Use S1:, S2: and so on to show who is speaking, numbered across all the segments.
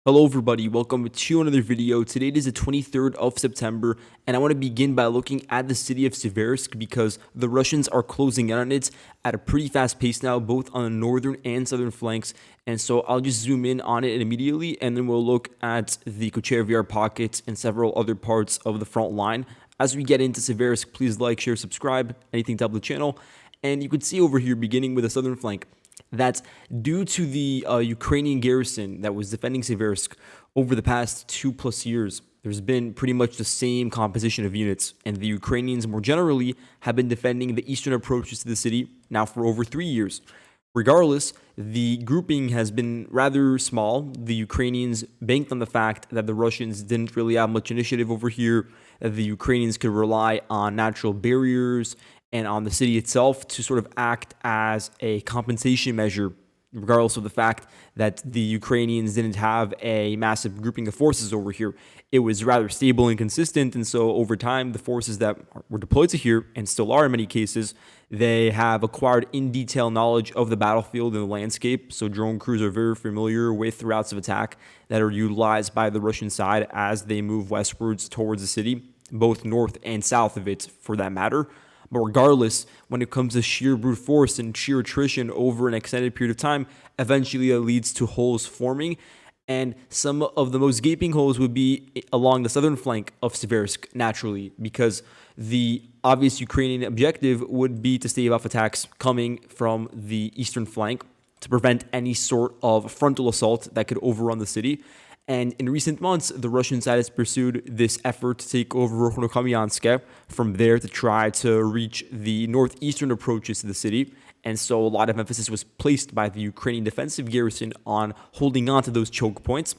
S1: Hello everybody, welcome to another video. Today is the 23rd of September, and I want to begin by looking at the city of Siversk because the Russians are closing in on it at a pretty fast pace now, both on the northern and southern flanks. And so I'll just zoom in on it immediately, and then we'll look at the Kucheriv Yar pocket and several other parts of the front line. As we get into Siversk, please like, share, subscribe, anything to help the channel. And you can see over here, beginning with the southern flank, that due to the Ukrainian garrison that was defending Siversk over the past 2+ years, there's been pretty much the same composition of units, and the Ukrainians more generally have been defending the eastern approaches to the city now for over 3 years. Regardless, the grouping has been rather small. The Ukrainians banked on the fact that the Russians didn't really have much initiative over here, that the Ukrainians could rely on natural barriers and on the city itself to sort of act as a compensation measure, regardless of the fact that the Ukrainians didn't have a massive grouping of forces over here. It was rather stable and consistent, and so over time, the forces that were deployed to here, and still are in many cases, they have acquired in detail knowledge of the battlefield and the landscape, so drone crews are very familiar with routes of attack that are utilized by the Russian side as they move westwards towards the city, both north and south of it, for that matter. But regardless, when it comes to sheer brute force and sheer attrition over an extended period of time, eventually that leads to holes forming. And some of the most gaping holes would be along the southern flank of Siversk, naturally, because the obvious Ukrainian objective would be to stave off attacks coming from the eastern flank to prevent any sort of frontal assault that could overrun the city. And in recent months, the Russian side has pursued this effort to take over Kostyantynivka, from there to try to reach the northeastern approaches to the city. And so a lot of emphasis was placed by the Ukrainian defensive garrison on holding on to those choke points.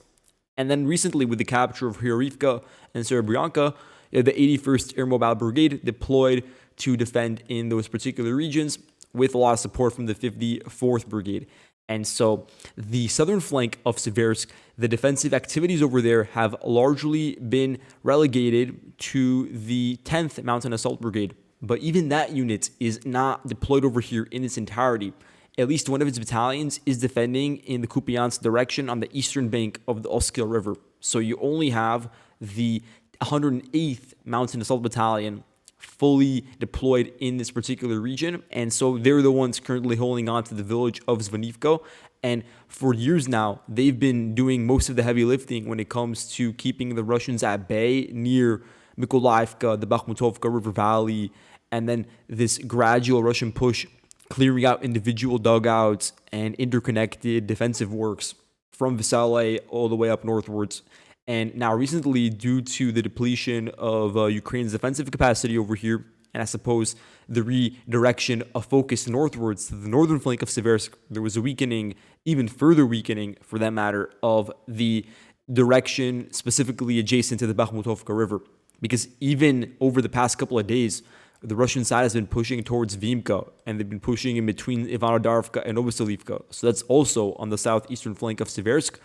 S1: And then recently, with the capture of Kucheriv and Zaporizhia, the 81st Air Mobile Brigade deployed to defend in those particular regions with a lot of support from the 54th Brigade. And so the southern flank of Siversk, the defensive activities over there have largely been relegated to the 10th Mountain Assault Brigade. But even that unit is not deployed over here in its entirety. At least one of its battalions is defending in the Kupiansk direction on the eastern bank of the Oskil River. So you only have the 108th Mountain Assault Battalion fully deployed in this particular region, and so they're the ones currently holding on to the village of Zvanivko. And for years now, they've been doing most of the heavy lifting when it comes to keeping the Russians at bay near Mykolaiivka, the Bakhmutovka River Valley, and then this gradual Russian push, clearing out individual dugouts and interconnected defensive works from Vesale all the way up northwards. And now recently, due to the depletion of Ukraine's defensive capacity over here, and I suppose the redirection of focus northwards to the northern flank of Siversk, there was a weakening, even further weakening for that matter, of the direction specifically adjacent to the Bakhmutovka River. Because even over the past couple of days, the Russian side has been pushing towards Vimka, and they've been pushing in between Ivanodarivka and Novoselivka. So that's also on the southeastern flank of Siversk.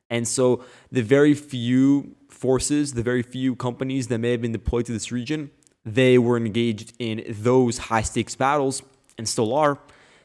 S1: And so the very few forces, the very few companies that may have been deployed to this region, they were engaged in those high-stakes battles and still are.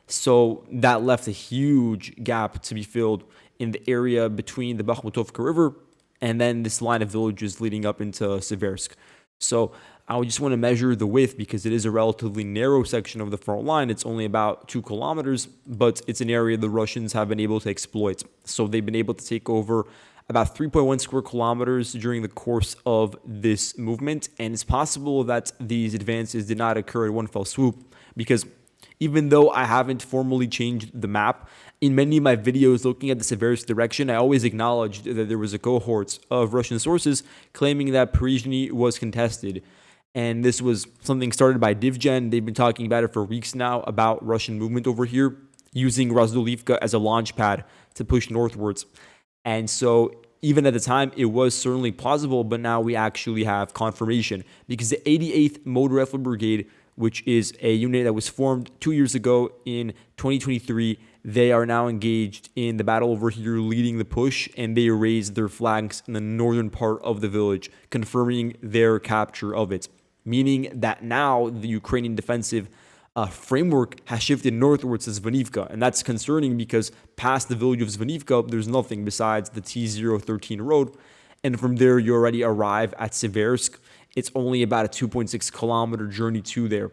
S1: So that left a huge gap to be filled in the area between the Bakhmutovka River and then this line of villages leading up into Siversk. So I just want to measure the width because it is a relatively narrow section of the front line. It's only about 2 kilometers, but it's an area the Russians have been able to exploit. So they've been able to take over about 3.1 square kilometers during the course of this movement. And it's possible that these advances did not occur in one fell swoop, because even though I haven't formally changed the map, in many of my videos looking at the Siversk direction, I always acknowledged that there was a cohort of Russian sources claiming that Perizhny was contested. And this was something started by Divgen. They've been talking about it for weeks now, about Russian movement over here, using Razdolivka as a launch pad to push northwards. And so even at the time, it was certainly plausible, but now we actually have confirmation, because the 88th Motor Rifle Brigade, which is a unit that was formed 2 years ago in 2023, they are now engaged in the battle over here, leading the push, and they raised their flanks in the northern part of the village, confirming their capture of it. Meaning that now the Ukrainian defensive framework has shifted northwards to Zvanivka, and that's concerning because past the village of Zvanivka, there's nothing besides the T013 road, and from there you already arrive at Siversk. It's only about a 2.6 kilometer journey to there.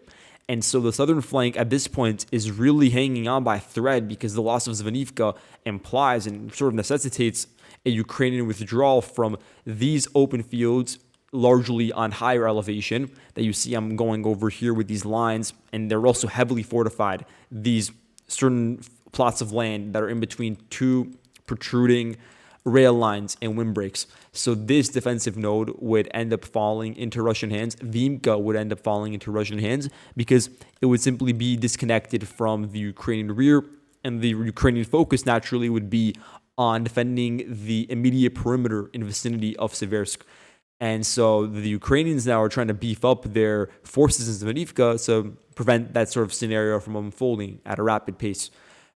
S1: And so the southern flank at this point is really hanging on by a thread because the loss of Zvanivka implies and sort of necessitates a Ukrainian withdrawal from these open fields, largely on higher elevation that you see I'm going over here with these lines, and they're also heavily fortified. These certain plots of land that are in between two protruding rail lines and windbreaks. So this defensive node would end up falling into Russian hands. Vimka would end up falling into Russian hands because it would simply be disconnected from the Ukrainian rear, and the Ukrainian focus naturally would be on defending the immediate perimeter in vicinity of Siversk. And so the Ukrainians now are trying to beef up their forces in Zvanivka to prevent that sort of scenario from unfolding at a rapid pace.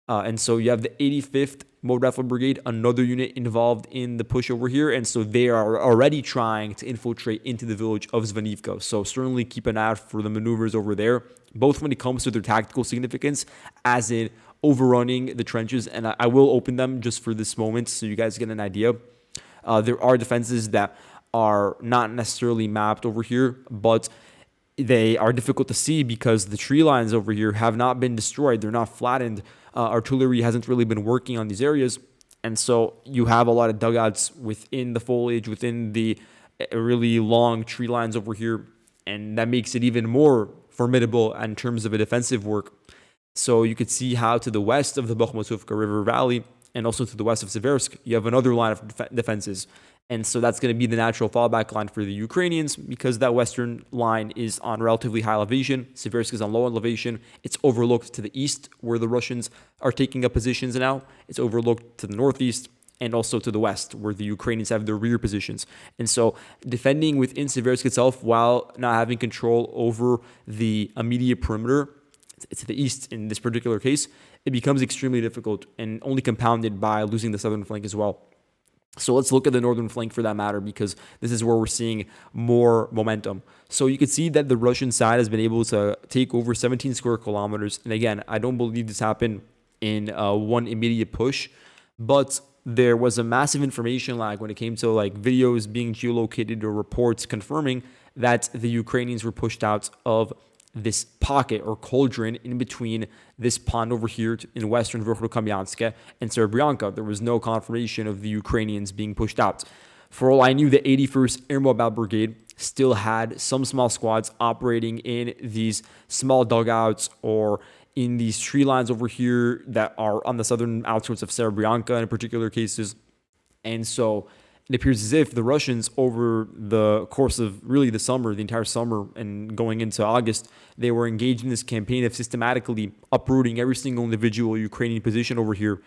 S1: And so you have the 85th Mode Rifle Brigade, another unit involved in the push over here. And so they are already trying to infiltrate into the village of Zvanivka. So certainly keep an eye out for the maneuvers over there, both when it comes to their tactical significance, as in overrunning the trenches. And I will open them just for this moment so you guys get an idea. There are defenses that are not necessarily mapped over here, but they are difficult to see because the tree lines over here have not been destroyed. They're not flattened. Artillery hasn't really been working on these areas. And so you have a lot of dugouts within the foliage, within the really long tree lines over here. And that makes it even more formidable in terms of a defensive work. So you could see how to the west of the Bakhmutovka River Valley and also to the west of Siversk, you have another line of defenses. And so that's going to be the natural fallback line for the Ukrainians because that western line is on relatively high elevation. Siversk is on low elevation. It's overlooked to the east where the Russians are taking up positions now. It's overlooked to the northeast and also to the west where the Ukrainians have their rear positions. And so defending within Siversk itself while not having control over the immediate perimeter to the east in this particular case, it becomes extremely difficult and only compounded by losing the southern flank as well. So let's look at the northern flank for that matter, because this is where we're seeing more momentum. So you can see that the Russian side has been able to take over 17 square kilometers. And again, I don't believe this happened in one immediate push, but there was a massive information lag when it came to like videos being geolocated or reports confirming that the Ukrainians were pushed out of this pocket or cauldron in between this pond over here in western Verkhovno-Kamyansk and Serebryanka. There was no confirmation of the Ukrainians being pushed out. For all I knew, the 81st Air Mobile Brigade still had some small squads operating in these small dugouts or in these tree lines over here that are on the southern outskirts of Serebryanka in particular cases. And so it appears as if the Russians, over the course of really the summer, the entire summer, and going into August, they were engaged in this campaign of systematically uprooting every single individual Ukrainian position over here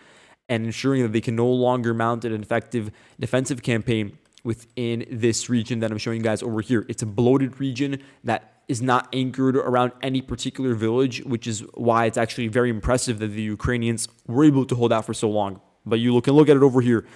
S1: and ensuring that they can no longer mount an effective defensive campaign within this region that I'm showing you guys over here. It's a bloated region that is not anchored around any particular village, which is why it's actually very impressive that the Ukrainians were able to hold out for so long. But you can look at it over here.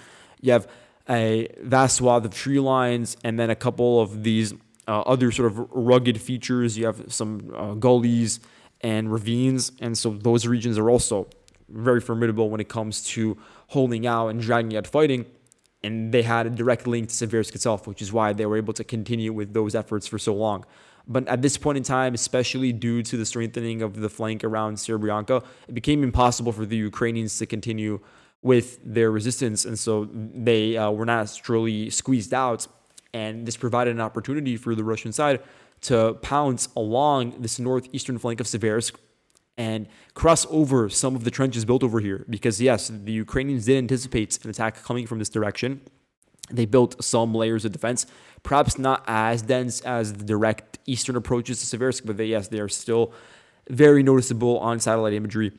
S1: You have a vast swath of tree lines, and then a couple of these other sort of rugged features. You have some gullies and ravines, and so those regions are also very formidable when it comes to holding out and dragging out fighting. And they had a direct link to Siversk itself, which is why they were able to continue with those efforts for so long. But at this point in time, especially due to the strengthening of the flank around Serebryanka, it became impossible for the Ukrainians to continue with their resistance, and so they were naturally squeezed out, and this provided an opportunity for the Russian side to pounce along this northeastern flank of Siversk and cross over some of the trenches built over here, because yes, the Ukrainians did anticipate an attack coming from this direction. They built some layers of defense, perhaps not as dense as the direct eastern approaches to Siversk, but they are still very noticeable on satellite imagery.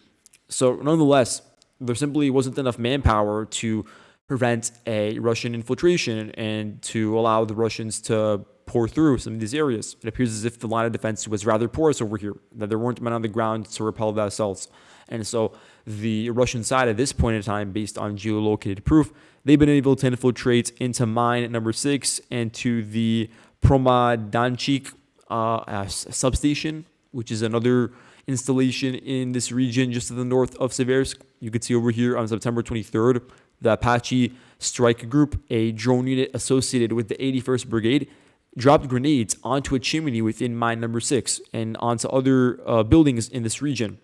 S1: So nonetheless, there simply wasn't enough manpower to prevent a Russian infiltration and to allow the Russians to pour through some of these areas. It appears as if the line of defense was rather porous over here, that there weren't men on the ground to repel the assaults. And so the Russian side at this point in time, based on geolocated proof, they've been able to infiltrate into mine number 6 and to the Promadanchik substation, which is another installation in this region just to the north of Siversk. You can see over here on September 23rd, the Apache Strike Group, a drone unit associated with the 81st Brigade, dropped grenades onto a chimney within mine number 6 and onto other buildings in this region,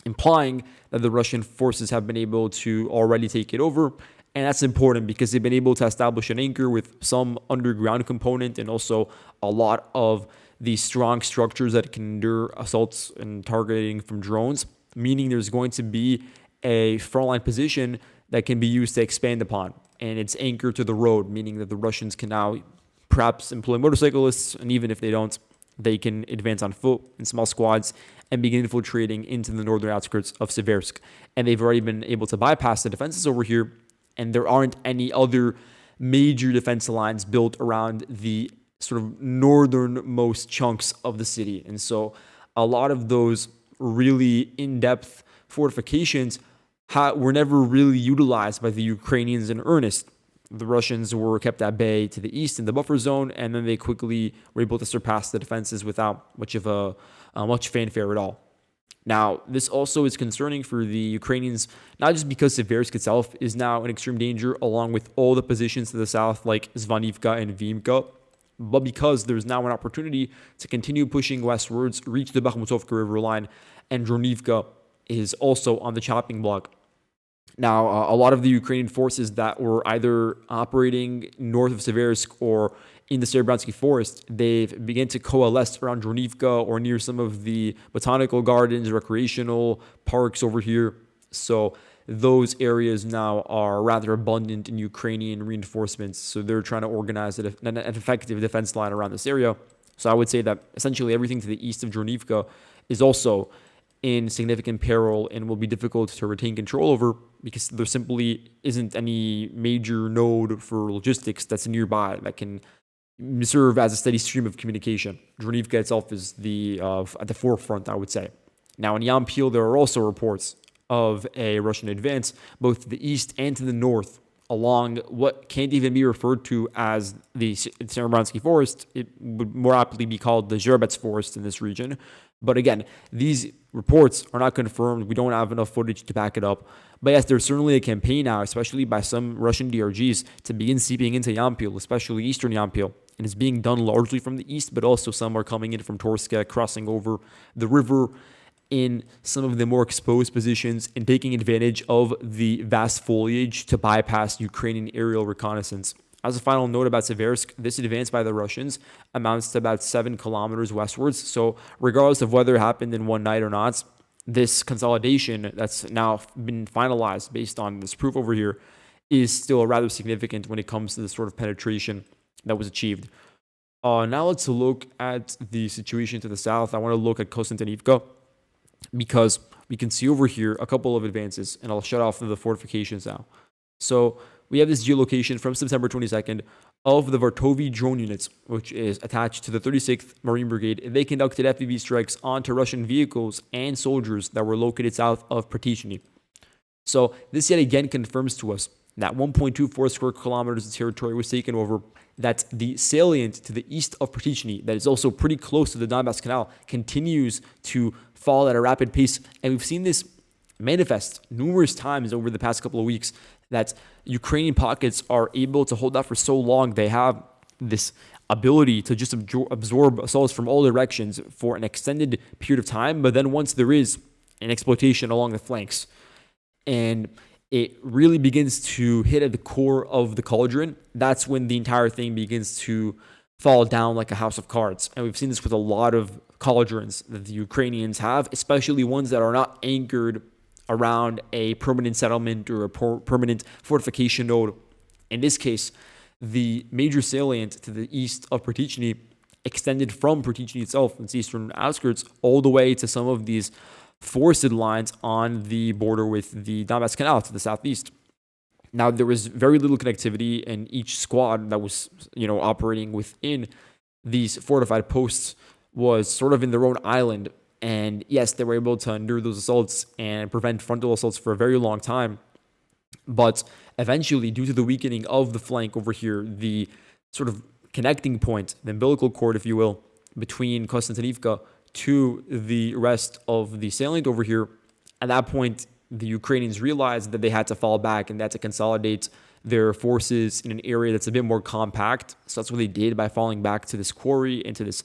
S1: implying that the Russian forces have been able to already take it over. And that's important because they've been able to establish an anchor with some underground component and also a lot of these strong structures that can endure assaults and targeting from drones, meaning there's going to be a frontline position that can be used to expand upon. And it's anchored to the road, meaning that the Russians can now perhaps employ motorcyclists, and even if they don't, they can advance on foot in small squads and begin infiltrating into the northern outskirts of Siversk. And they've already been able to bypass the defenses over here, and there aren't any other major defense lines built around the sort of northernmost chunks of the city. And so a lot of those really in-depth fortifications were never really utilized by the Ukrainians in earnest. The Russians were kept at bay to the east in the buffer zone, and then they quickly were able to surpass the defenses without much fanfare at all. Now, this also is concerning for the Ukrainians, not just because Siversk itself is now in extreme danger, along with all the positions to the south like Zvanivka and Vimka, but because there's now an opportunity to continue pushing westwards, reach the Bakhmutovka River line, and Dronivka is also on the chopping block. Now, a lot of the Ukrainian forces that were either operating north of Siversk or in the Serebransky forest, they've begun to coalesce around Dronivka or near some of the botanical gardens, recreational parks over here. So those areas now are rather abundant in Ukrainian reinforcements. So they're trying to organize an effective defense line around this area. So I would say that essentially everything to the east of Dronivka is also in significant peril and will be difficult to retain control over because there simply isn't any major node for logistics that's nearby that can serve as a steady stream of communication. Dronivka itself is at the forefront, I would say. Now, in Yampil, there are also reports of a Russian advance, both to the east and to the north, along what can't even be referred to as the Serebransky forest. It would more aptly be called the Zherbets forest in this region. But again, these reports are not confirmed. We don't have enough footage to back it up. But yes, there's certainly a campaign now, especially by some Russian DRGs, to begin seeping into Yampil, especially eastern Yampil. And it's being done largely from the east, but also some are coming in from Torska, crossing over the river in some of the more exposed positions and taking advantage of the vast foliage to bypass Ukrainian aerial reconnaissance. As a final note about Siversk, this advance by the Russians amounts to about 7 kilometers westwards. So regardless of whether it happened in one night or not, this consolidation that's now been finalized based on this proof over here is still rather significant when it comes to the sort of penetration that was achieved. Now let's look at the situation to the south. I want to look at Kostyantynivka because we can see over here a couple of advances, and I'll shut off the fortifications now. So we have this geolocation from September 22nd of the Vartovy drone units, which is attached to the 36th Marine Brigade. They conducted FPV strikes onto Russian vehicles and soldiers that were located south of Pratichny. So this yet again confirms to us that 1.24 square kilometers of territory was taken over, that the salient to the east of Pratichny, that is also pretty close to the Donbass Canal, continues to fall at a rapid pace. And we've seen this manifest numerous times over the past couple of weeks, that Ukrainian pockets are able to hold out for so long. They have this ability to just absorb assaults from all directions for an extended period of time. But then once there is an exploitation along the flanks, and it really begins to hit at the core of the cauldron, that's when the entire thing begins to fall down like a house of cards. And we've seen this with a lot of cauldrons that the Ukrainians have, especially ones that are not anchored around a permanent settlement or a permanent fortification node. In this case, the major salient to the east of Pratichny extended from Pratichny itself, its eastern outskirts, all the way to some of these forested lines on the border with the Donbass Canal to the southeast. Now, there was very little connectivity, and each squad that was, operating within these fortified posts was sort of in their own island. And yes, they were able to endure those assaults and prevent frontal assaults for a very long time. But eventually, due to the weakening of the flank over here, the sort of connecting point, the umbilical cord, if you will, between Kostyantynivka to the rest of the salient over here. At that point, the Ukrainians realized that they had to fall back and they had to consolidate their forces in an area that's a bit more compact. So that's what they did by falling back to this quarry, into this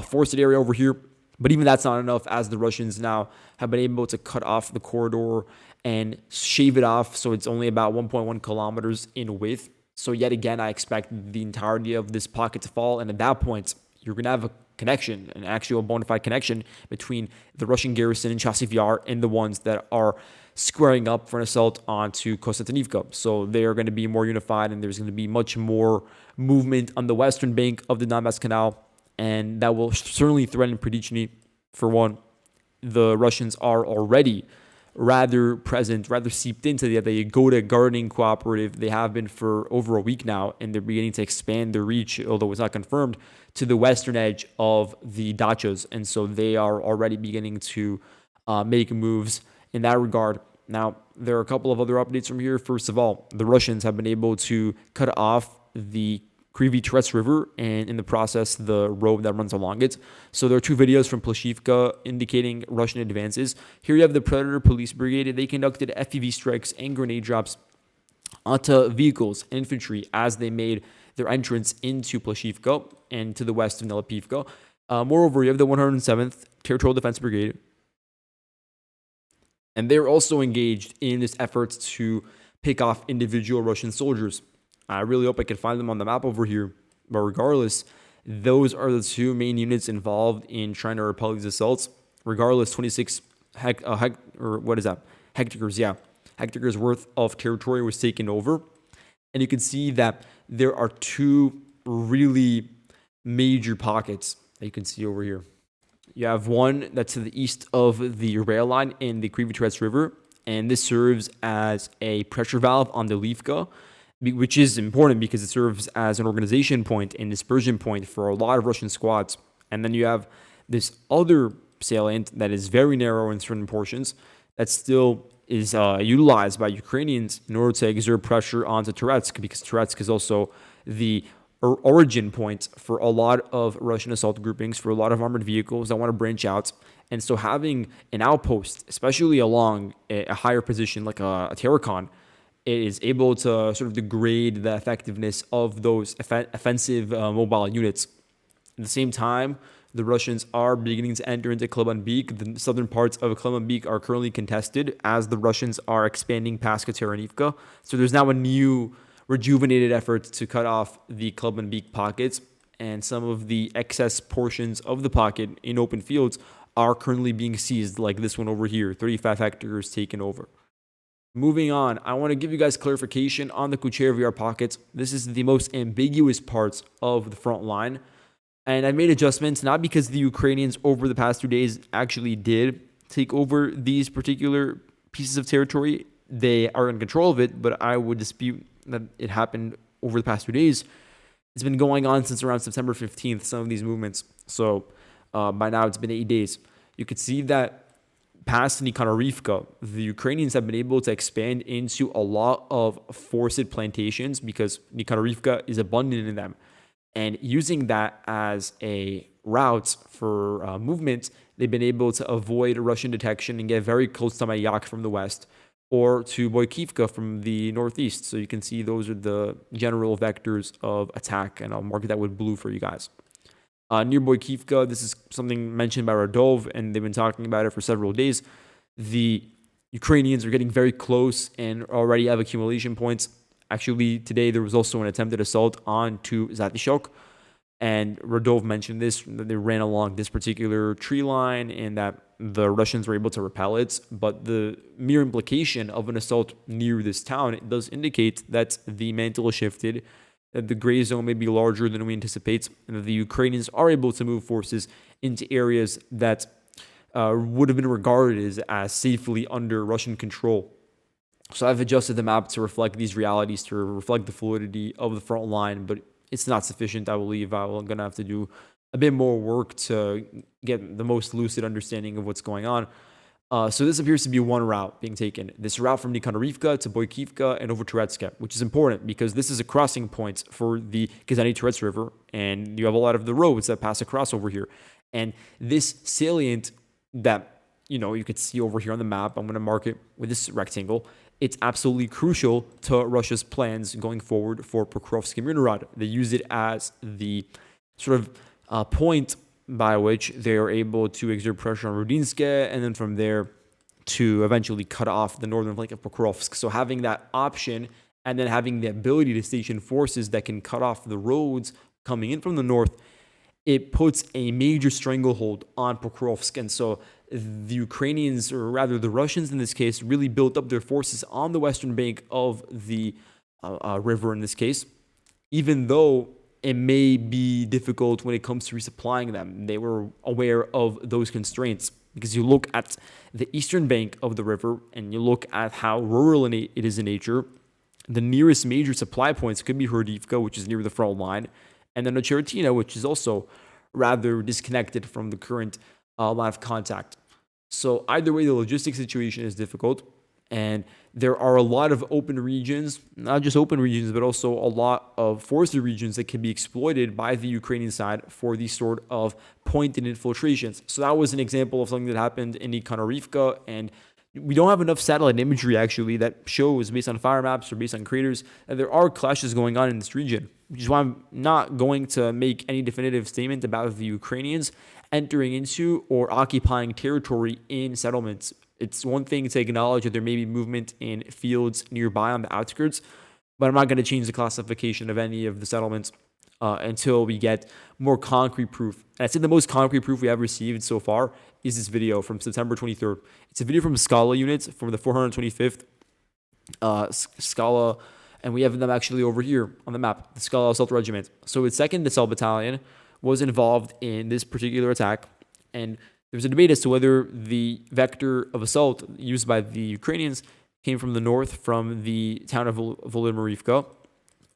S1: forested area over here. But even that's not enough, as the Russians now have been able to cut off the corridor and shave it off so it's only about 1.1 kilometers in width. So yet again, I expect the entirety of this pocket to fall. And at that point, you're going to have a connection, an actual bona fide connection between the Russian garrison in Kucheriv Yar and the ones that are squaring up for an assault onto Kostyantynivka. So they are going to be more unified, and there's going to be much more movement on the western bank of the Donbass Canal, and that will certainly threaten Predichny. For one, the Russians are already rather present, rather seeped into the Yagoda gardening cooperative. They have been for over a week now, and they're beginning to expand their reach, although it's not confirmed, to the western edge of the dachas. And so they are already beginning to make moves in that regard. Now, there are a couple of other updates from here. First of all, the Russians have been able to cut off the Kucheriv Yar River, and in the process, the road that runs along it. So there are two videos from Plashivka indicating Russian advances. Here you have the Predator Police Brigade. They conducted FPV strikes and grenade drops onto vehicles and infantry as they made their entrance into Plashivka and to the west of Envelop. Moreover, you have the 107th Territorial Defense Brigade, and they're also engaged in this effort to pick off individual Russian soldiers. I really hope I can find them on the map over here. But regardless, those are the two main units involved in trying to repel these assaults. Regardless, 26 hectares worth of territory was taken over. And you can see that there are two really major pockets that you can see over here. You have one that's to the east of the rail line in the Kucheriv Yar River, and this serves as a pressure valve on the Livka, which is important because it serves as an organization point and dispersion point for a lot of Russian squads. And then you have this other salient that is very narrow in certain portions that still is utilized by Ukrainians in order to exert pressure onto Toretsk, because Toretsk is also the origin point for a lot of Russian assault groupings, for a lot of armored vehicles that want to branch out. And so having an outpost, especially along a higher position like a Terrakon, is able to sort of degrade the effectiveness of those offensive mobile units. At the same time, the Russians are beginning to enter into Klemenbek. The southern parts of Klemenbek are currently contested as the Russians are expanding past Kostyantynivka. So there's now a new rejuvenated effort to cut off the Klemenbek pockets, and some of the excess portions of the pocket in open fields are currently being seized, like this one over here, 35 hectares taken over. Moving on, I want to give you guys clarification on the Kucheriv Yar pockets. This is the most ambiguous parts of the front line. And I made adjustments, not because the Ukrainians over the past 2 days actually did take over these particular pieces of territory. They are in control of it, but I would dispute that it happened over the past 2 days. It's been going on since around September 15th, some of these movements. So by now it's been 8 days. You could see that past Nikhanarivka, the Ukrainians have been able to expand into a lot of forested plantations because Nikhanarivka is abundant in them. And using that as a route for movement, they've been able to avoid Russian detection and get very close to Mayak from the west, or to Boykivka from the northeast. So you can see those are the general vectors of attack, and I'll mark that with blue for you guys. Near Boykivka, this is something mentioned by Radov, and they've been talking about it for several days. The Ukrainians are getting very close and already have accumulation points. Actually, today there was also an attempted assault onto Zaporizhia, and Radov mentioned this, that they ran along this particular tree line and that the Russians were able to repel it. But the mere implication of an assault near this town, it does indicate that the mantle shifted, that the gray zone may be larger than we anticipate, and that the Ukrainians are able to move forces into areas that would have been regarded as safely under Russian control. So I've adjusted the map to reflect these realities, to reflect the fluidity of the front line, but it's not sufficient. I believe I'm going to have to do a bit more work to get the most lucid understanding of what's going on. So this appears to be one route being taken. This route from Nikhanarivka to Boykivka and over Toretsk, which is important because this is a crossing point for the Kazani-Toretsk River, and you have a lot of the roads that pass across over here. And this salient that, you could see over here on the map, I'm going to mark it with this rectangle. It's absolutely crucial to Russia's plans going forward for Pokrovsk and Mirnorod. They use it as the sort of point by which they are able to exert pressure on Rudinsk, and then from there to eventually cut off the northern flank of Pokrovsk. So having that option and then having the ability to station forces that can cut off the roads coming in from the north, it puts a major stranglehold on Pokrovsk. And so the Ukrainians, or rather the Russians in this case, really built up their forces on the western bank of the river in this case, even though it may be difficult when it comes to resupplying them. They were aware of those constraints because you look at the eastern bank of the river and you look at how rural it is in nature. The nearest major supply points could be Herdivka, which is near the front line, and then Ocheritina, which is also rather disconnected from the current line of contact. So either way, the logistics situation is difficult, and there are a lot of open regions, not just open regions, but also a lot of forested regions that can be exploited by the Ukrainian side for these sort of pointed infiltrations. So that was an example of something that happened in Kostyantynivka, and we don't have enough satellite imagery actually that shows, based on fire maps or based on craters, that there are clashes going on in this region, which is why I'm not going to make any definitive statement about the Ukrainians entering into or occupying territory in settlements. It's one thing to acknowledge that there may be movement in fields nearby on the outskirts, but I'm not going to change the classification of any of the settlements until we get more concrete proof. And I'd say the most concrete proof we have received so far is this video from September 23rd. It's a video from Scala units from the 425th Scala, and we have them actually over here on the map, the Scala Assault Regiment. So its 2nd Assault Battalion was involved in this particular attack, and there was a debate as to whether the vector of assault used by the Ukrainians came from the north, from the town of Volodymyrivka,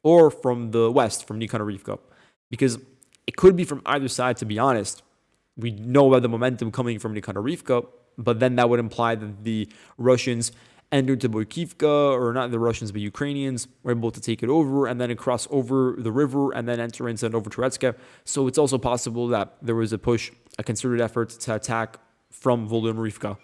S1: or from the west, from Kostyantynivka, because it could be from either side, to be honest. We know about the momentum coming from Kostyantynivka, but then that would imply that the Russians entered to Boykivka, or not the Russians, but Ukrainians were able to take it over and then cross over the river and then enter into Novotoretsk. So it's also possible that there was a concerted effort to attack from Volodymyrivka.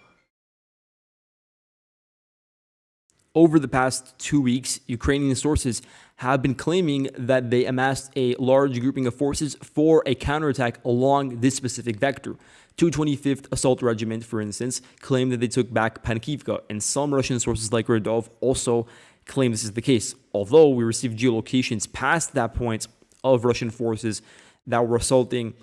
S1: Over the past 2 weeks, Ukrainian sources have been claiming that they amassed a large grouping of forces for a counterattack along this specific vector. 225th Assault Regiment, for instance, claimed that they took back Pankivka, and some Russian sources like Redov also claim this is the case. Although we received geolocations past that point of Russian forces that were assaulting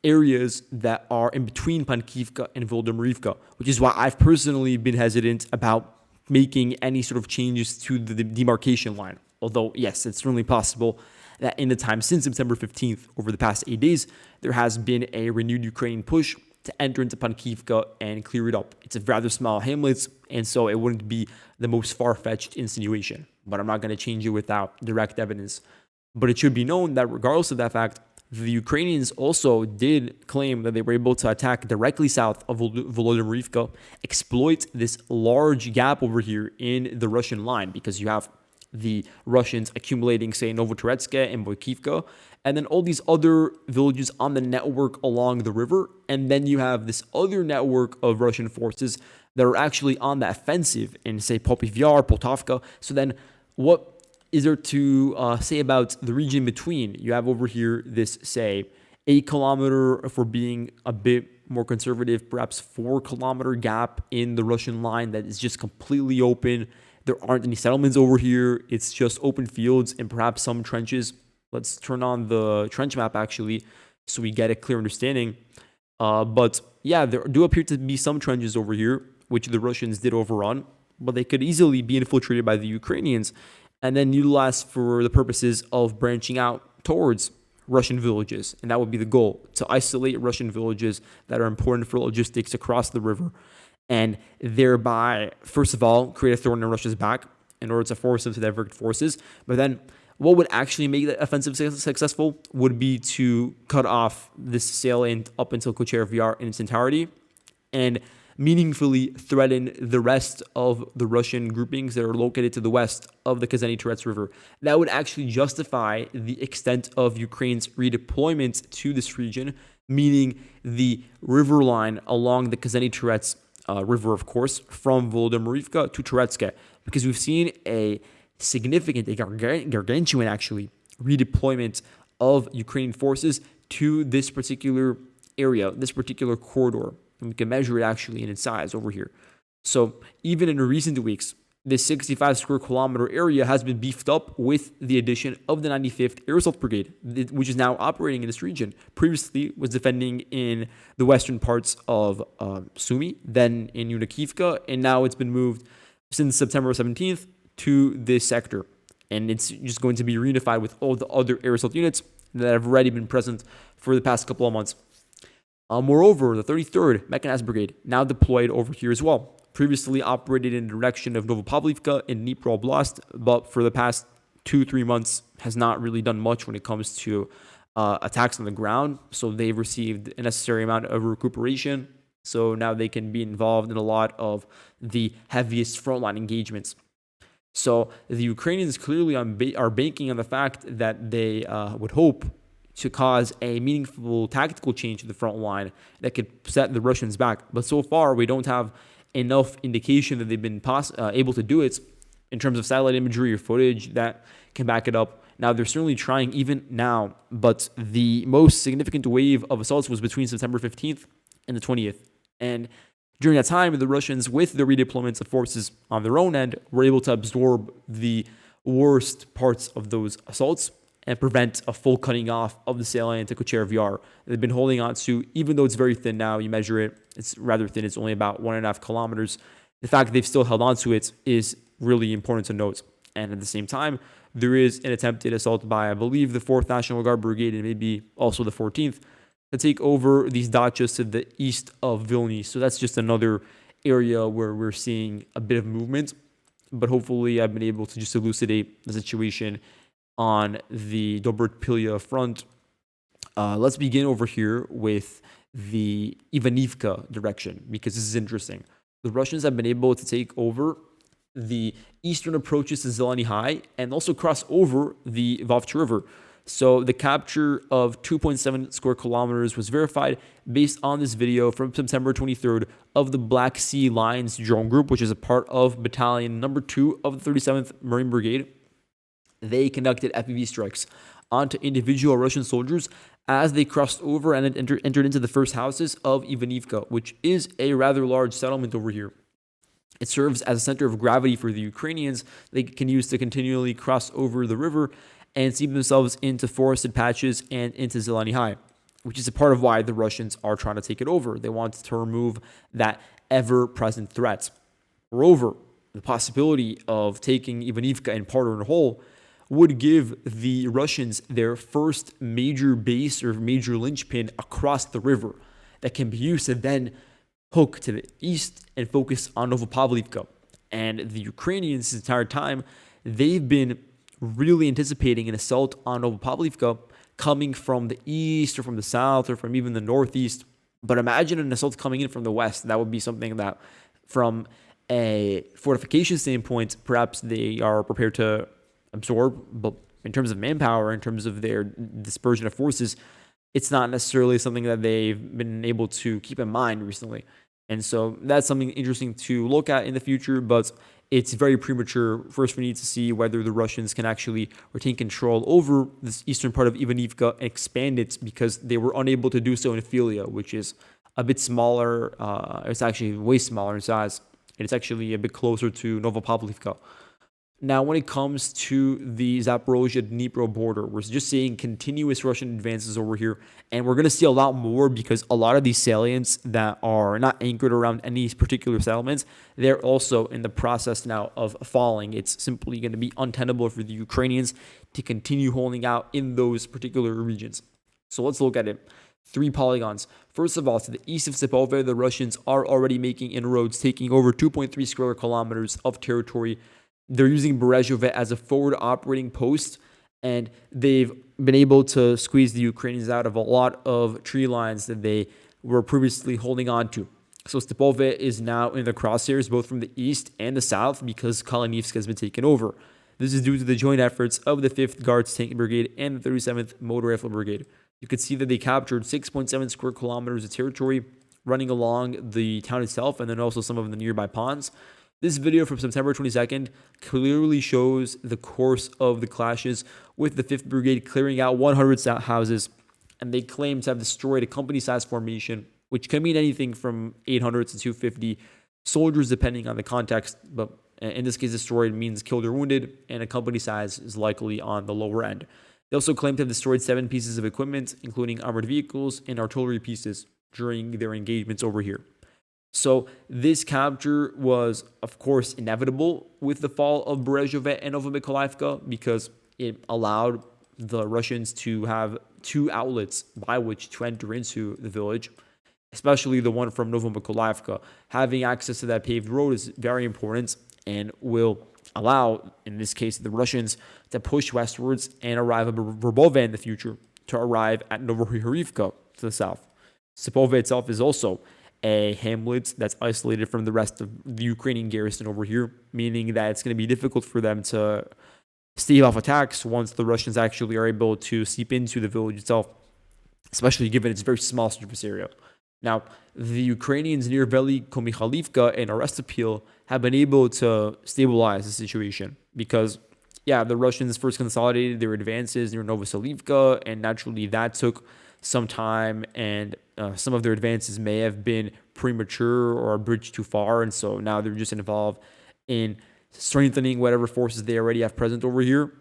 S1: areas that are in between Pankivka and Volodymyrivka, which is why I've personally been hesitant about making any sort of changes to the demarcation line. Although, yes, it's certainly possible that in the time since September 15th, over the past 8 days, there has been a renewed Ukrainian push to enter into Pankivka and clear it up. It's a rather small hamlet, and so it wouldn't be the most far-fetched insinuation. But I'm not going to change it without direct evidence. But it should be known that regardless of that fact, the Ukrainians also did claim that they were able to attack directly south of Volodymyrivka, exploit this large gap over here in the Russian line, because you have the Russians accumulating, say, Novotoretsk and Boykivka, and then all these other villages on the network along the river, and then you have this other network of Russian forces that are actually on the offensive in, say, Kucheriv Yar, Poltavka. So then what is there to say about the region between? You have over here this, say, 8 kilometer, if we're being a bit more conservative, perhaps 4 kilometer gap in the Russian line that is just completely open. There aren't any settlements over here. It's just open fields and perhaps some trenches. Let's turn on the trench map actually so we get a clear understanding. But yeah, there do appear to be some trenches over here, which the Russians did overrun, but they could easily be infiltrated by the Ukrainians and then utilized for the purposes of branching out towards Russian villages. And that would be the goal, to isolate Russian villages that are important for logistics across the river, and thereby, first of all, create a thorn in Russia's back in order to force them to divert forces. But then what would actually make that offensive successful would be to cut off this salient up until Kucheriv Yar in its entirety and meaningfully threaten the rest of the Russian groupings that are located to the west of the Kazany-Terets River. That would actually justify the extent of Ukraine's redeployment to this region, meaning the river line along the Kazany Turets river, of course, from Volodymyrivka to Turetsk, because we've seen a significant, a gargantuan actually, redeployment of Ukrainian forces to this particular area, this particular corridor. And we can measure it actually in its size over here. So even in recent weeks, this 65 square kilometer area has been beefed up with the addition of the 95th Air Assault Brigade, which is now operating in this region. Previously was defending in the western parts of Sumy, then in Yunikivka, and now it's been moved since September 17th to this sector. And it's just going to be reunified with all the other air assault units that have already been present for the past couple of months. Moreover, the 33rd Mechanized Brigade, now deployed over here as well, previously operated in the direction of Novopavlivka in Dnipro Oblast, but for the past 2-3 months has not really done much when it comes to attacks on the ground. So they've received a necessary amount of recuperation. So now they can be involved in a lot of the heaviest frontline engagements. So the Ukrainians clearly are banking on the fact that they would hope to cause a meaningful tactical change to the front line that could set the Russians back. But so far, we don't have enough indication that they've been able to do it in terms of satellite imagery or footage that can back it up. Now, they're certainly trying even now, but the most significant wave of assaults was between September 15th and the 20th. And during that time, the Russians, with the redeployments of forces on their own end, were able to absorb the worst parts of those assaults and prevent a full cutting off of the salient to Kucheriv Yar. They've been holding on to, even though it's very thin now, you measure it, it's rather thin, it's only about 1.5 kilometers. The fact that they've still held on to it is really important to note. And at the same time, there is an attempted assault by, I believe, the 4th National Guard Brigade and maybe also the 14th to take over these dachas to the east of Vilnius. So that's just another area where we're seeing a bit of movement. But hopefully I've been able to just elucidate the situation on the Dobrotpilya front. Let's begin over here with the Ivanivka direction, because this is interesting. The Russians have been able to take over the eastern approaches to Zeleny High and also cross over the Vovcha River. So the capture of 2.7 square kilometers was verified based on this video from September 23rd of the Black Sea Lions drone group, which is a part of Battalion Number 2 of the 37th Marine Brigade. They conducted FPV strikes onto individual Russian soldiers as they crossed over and entered into the first houses of Ivanivka, which is a rather large settlement over here. It serves as a center of gravity for the Ukrainians. They can use to continually cross over the river and seep themselves into forested patches and into Zeleny High, which is a part of why the Russians are trying to take it over. They want to remove that ever-present threat. Moreover, the possibility of taking Ivanivka in part or in whole would give the Russians their first major base or major linchpin across the river that can be used to then hook to the east and focus on Novopavlivka. And the Ukrainians, this entire time, they've been really anticipating an assault on Novopavlivka coming from the east or from the south or from even the northeast. But imagine an assault coming in from the west. That would be something that, from a fortification standpoint, perhaps they are prepared to absorb, but in terms of manpower, in terms of their dispersion of forces, it's not necessarily something that they've been able to keep in mind recently. And so that's something interesting to look at in the future, but it's very premature. First, we need to see whether the Russians can actually retain control over this eastern part of Ivanivka and expand it, because they were unable to do so in Filia, which is a bit smaller. It's actually way smaller in size. And it's actually a bit closer to Novopavlivka. Now, when it comes to the Zaporizhia-Dnipro border, we're just seeing continuous Russian advances over here, and we're going to see a lot more because a lot of these salients that are not anchored around any particular settlements, they're also in the process now of falling. It's simply going to be untenable for the Ukrainians to continue holding out in those particular regions. So let's look at it. 3 polygons. First of all, to the east of Sipove, the Russians are already making inroads, taking over 2.3 square kilometers of territory. They're using Berezhove as a forward operating post, and they've been able to squeeze the Ukrainians out of a lot of tree lines that they were previously holding on to. So Stepove is now in the crosshairs, both from the east and the south, because Kalinivsk has been taken over. This is due to the joint efforts of the 5th Guards Tank Brigade and the 37th Motor Rifle Brigade. You could see that they captured 6.7 square kilometers of territory running along the town itself, and then also some of the nearby ponds. This video from September 22nd clearly shows the course of the clashes, with the 5th Brigade clearing out 100 houses, and they claim to have destroyed a company-sized formation, which can mean anything from 800 to 250 soldiers depending on the context, but in this case destroyed means killed or wounded, and a company size is likely on the lower end. They also claim to have destroyed 7 pieces of equipment, including armored vehicles and artillery pieces, during their engagements over here. So this capture was, of course, inevitable with the fall of Berezhove and Novomykolivka, because it allowed the Russians to have 2 outlets by which to enter into the village, especially the one from Novomykolivka. Having access to that paved road is very important and will allow, in this case, the Russians to push westwards and arrive at Verbove in the future, to arrive at Novohirivka to the south. Sapove itself is also a hamlet that's isolated from the rest of the Ukrainian garrison over here, meaning that it's going to be difficult for them to stave off attacks once the Russians actually are able to seep into the village itself, especially given its very small surface area. Now, the Ukrainians near Veli Komikhalivka and Arestopil have been able to stabilize the situation because, the Russians first consolidated their advances near Novoselivka, and naturally that took some time, and some of their advances may have been premature or a bridge too far, and so now they're just involved in strengthening whatever forces they already have present over here.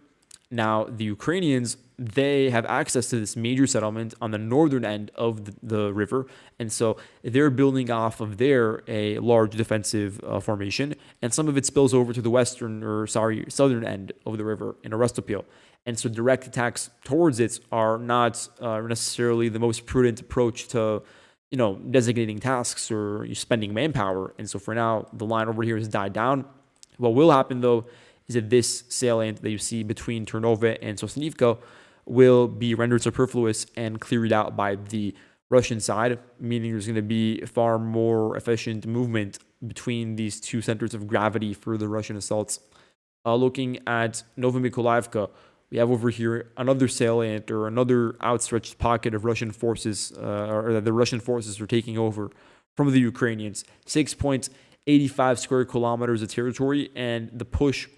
S1: Now, the Ukrainians, they have access to this major settlement on the northern end of the river, and so they're building off of there a large defensive formation, and some of it spills over to the southern end of the river in Arestopil. And so direct attacks towards it are not necessarily the most prudent approach to, designating tasks or spending manpower. And so for now, the line over here has died down. What will happen, though, is that this salient that you see between Ternove and Sosnivka will be rendered superfluous and cleared out by the Russian side, meaning there's going to be far more efficient movement between these 2 centers of gravity for the Russian assaults. Looking at Novomykolivka, we have over here another salient or another outstretched pocket of Russian forces, or that the Russian forces are taking over from the Ukrainians. 6.85 square kilometers of territory, and the push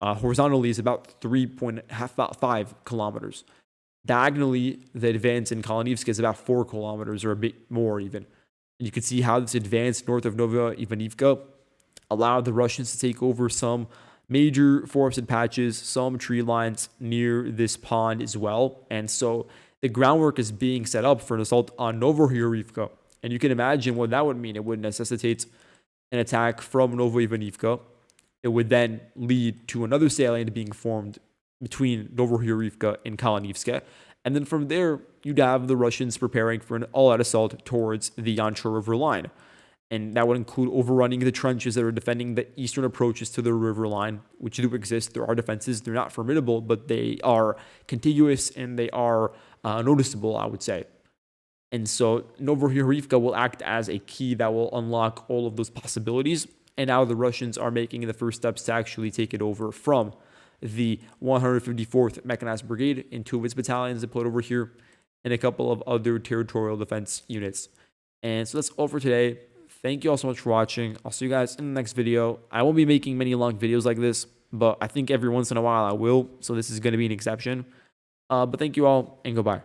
S1: horizontally is about 3.5 kilometers. Diagonally, the advance in Kalynivsk is about 4 kilometers, or a bit more even. And you can see how this advance north of Nova Ivanivka allowed the Russians to take over some major forested patches, some tree lines near this pond as well. And so the groundwork is being set up for an assault on Novohirivka. And you can imagine what that would mean. It would necessitate an attack from Novoivanivka. It would then lead to another salient being formed between Novohirivka and Kalynivska. And then from there, you'd have the Russians preparing for an all-out assault towards the Yancho River line. And that would include overrunning the trenches that are defending the eastern approaches to the river line, which do exist. There are defenses. They're not formidable, but they are contiguous and they are noticeable, I would say. And so Novohirivka will act as a key that will unlock all of those possibilities. And now the Russians are making the first steps to actually take it over from the 154th Mechanized Brigade and 2 of its battalions deployed over here, and a couple of other territorial defense units. And so that's all for today. Thank you all so much for watching. I'll see you guys in the next video. I won't be making many long videos like this, but I think every once in a while I will. So this is going to be an exception. But thank you all, and goodbye.